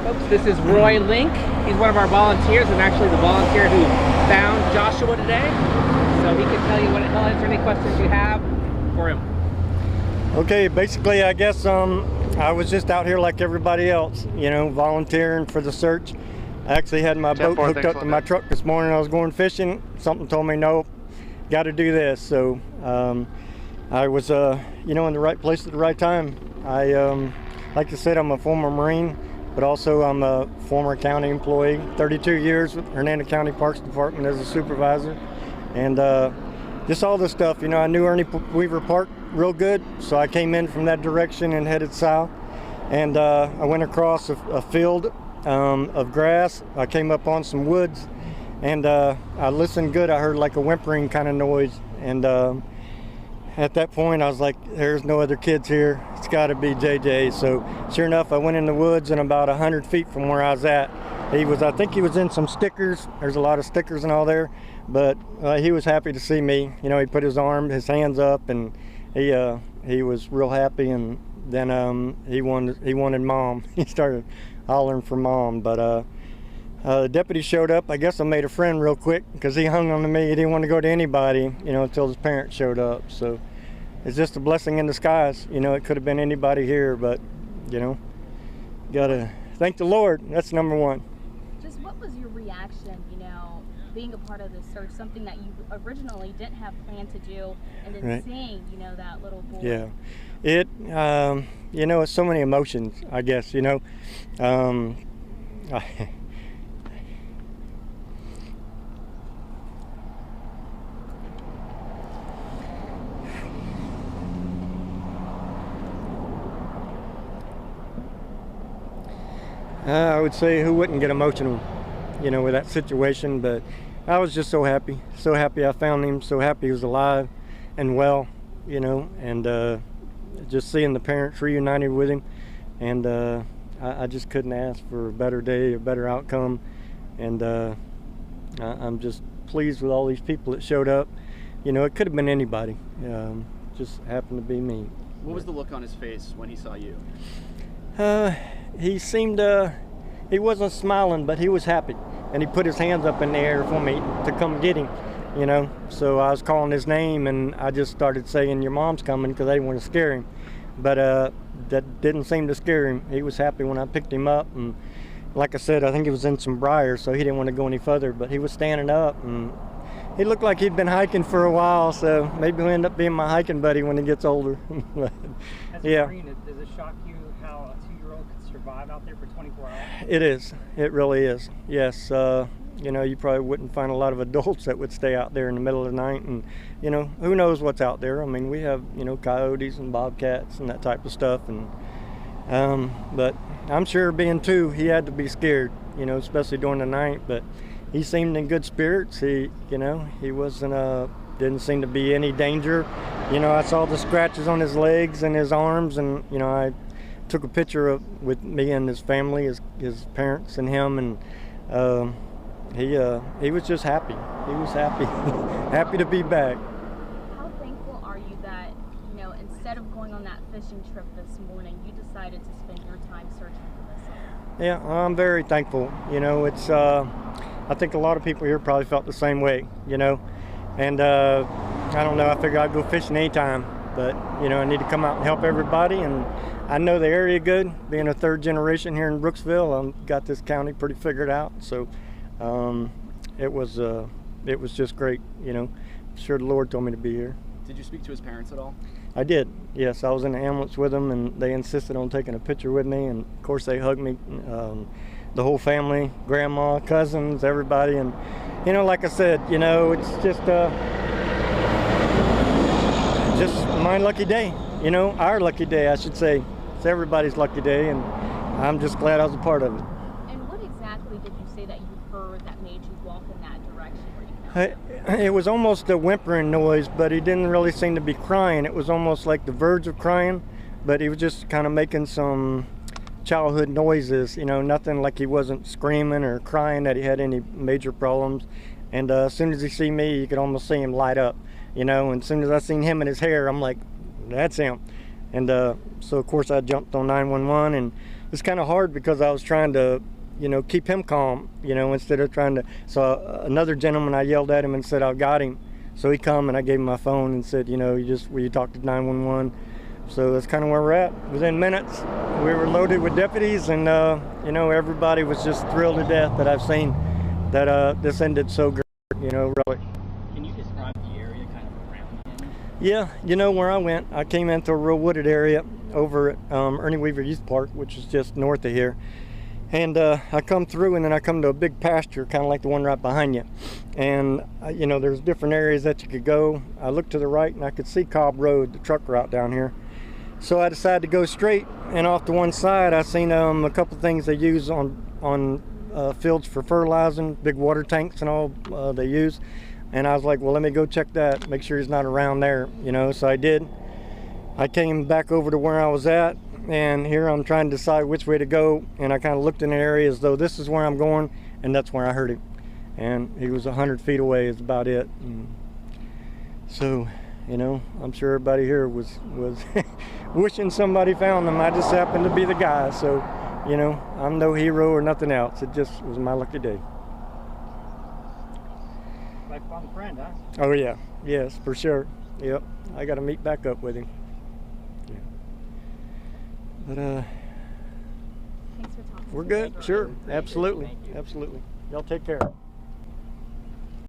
Folks, this is Roy Link. He's one of our volunteers and actually the volunteer who found Joshua today. So he can tell you what, he'll answer any questions you have for him. Okay, basically I guess I was just out here like everybody else, volunteering for the search. I actually had my boat hooked up to my truck this morning. I was going fishing. Something told me, no, got to do this. So I was, in the right place at the right time. Like I said, I'm a former Marine, but also I'm a former county employee. 32 years with Hernando County Parks Department as a supervisor. And just all this stuff, I knew Ernie Weaver Park real good, so I came in from that direction and headed south. And I went across a field of grass. I came up on some woods, and I listened good. I heard like a whimpering kind of noise, and at that point I was like, there's no other kids here, it's got to be JJ. So sure enough, I went in the woods, and about 100 feet from where I was at, I think he was in some stickers. There's a lot of stickers and all there, but he was happy to see me. He put his hands up, and he was real happy. And then he wanted mom. He started hollering for mom. But the deputy showed up. I guess I made a friend real quick because he hung on to me. He didn't want to go to anybody, until his parents showed up. So it's just a blessing in disguise. It could have been anybody here, but gotta thank the Lord. That's number one. Just what was your reaction, being a part of this search, something that you originally didn't have planned to do, and then right. seeing, that little boy? Yeah, it, it's so many emotions, I guess, I would say who wouldn't get emotional, with that situation, but I was just so happy I found him, so happy he was alive and well, and just seeing the parents reunited with him, and I just couldn't ask for a better day, a better outcome, and I'm just pleased with all these people that showed up. It could have been anybody, just happened to be me. What was the look on his face when he saw you? He seemed, he wasn't smiling, but he was happy. And he put his hands up in the air for me to come get him, So I was calling his name, and I just started saying, your mom's coming, because I didn't want to scare him. But that didn't seem to scare him. He was happy when I picked him up. And like I said, I think he was in some briars, so he didn't want to go any further. But he was standing up, and he looked like he'd been hiking for a while, so maybe he'll end up being my hiking buddy when he gets older. As a Marine, does it shock you how a 2-year-old could survive out there for 24 hours? It is. It really is. Yes. You probably wouldn't find a lot of adults that would stay out there in the middle of the night, and who knows what's out there. I mean, we have coyotes and bobcats and that type of stuff, and but I'm sure being 2, he had to be scared, especially during the night. But he seemed in good spirits. He wasn't didn't seem to be any danger. I saw the scratches on his legs and his arms, and I took a picture with me and his family, his parents and him, and he was just happy. He was happy, happy to be back. How thankful are you that, instead of going on that fishing trip this morning, you decided to spend your time searching for this son? Yeah, I'm very thankful. It's, I think a lot of people here probably felt the same way, and I don't know, I figured I'd go fishing anytime, but, I need to come out and help everybody, and I know the area good. Being a 3rd generation here in Brooksville, I've got this county pretty figured out, so it was just great, I'm sure the Lord told me to be here. Did you speak to his parents at all? I did, yes. I was in the ambulance with them, and they insisted on taking a picture with me, and of course they hugged me, the whole family, grandma, cousins, everybody, and like I said, it's just my lucky day, our lucky day, I should say. It's everybody's lucky day, and I'm just glad I was a part of it. And what exactly did you say that you heard that made you walk in that direction where you found him? It was almost a whimpering noise, but he didn't really seem to be crying. It was almost like the verge of crying, but he was just kind of making some childhood noises, nothing like he wasn't screaming or crying that he had any major problems. And as soon as he see me, you could almost see him light up, and as soon as I seen him and his hair, I'm like, that's him. And so of course I jumped on 911, and it's kind of hard because I was trying to, you know, keep him calm, you know, instead of trying to. So another gentleman, I yelled at him and said, "I've got him." So he come and I gave him my phone and said, you know, will you talk to 911? So that's kind of where we're at. Within minutes, we were loaded with deputies, and you know, everybody was just thrilled to death that I've seen that this ended so good, you know, really. Can you describe the area kind of around him? Yeah, you know where I went. I came into a real wooded area over at Ernie Weaver Youth Park, which is just north of here. And I come through, and then I come to a big pasture, kind of like the one right behind you. And, you know, there's different areas that you could go. I looked to the right, and I could see Cobb Road, the truck route down here. So I decided to go straight, and off to one side, I seen a couple things they use on fields for fertilizing, big water tanks and all they use. And I was like, well, let me go check that, make sure he's not around there, you know. So I did. I came back over to where I was at, and here I'm trying to decide which way to go, and I kind of looked in the area as though this is where I'm going, and that's where I heard him. And he was 100 feet away is about it. And so, you know, I'm sure everybody here was wishing somebody found him. I just happened to be the guy, so, you know, I'm no hero or nothing else. It just was my lucky day. Lifelong friend, huh? Oh yeah, yes, for sure. Yep, I got to meet back up with him. Yeah. But Thanks for talking. we're good. Sure, absolutely, absolutely. Y'all take care.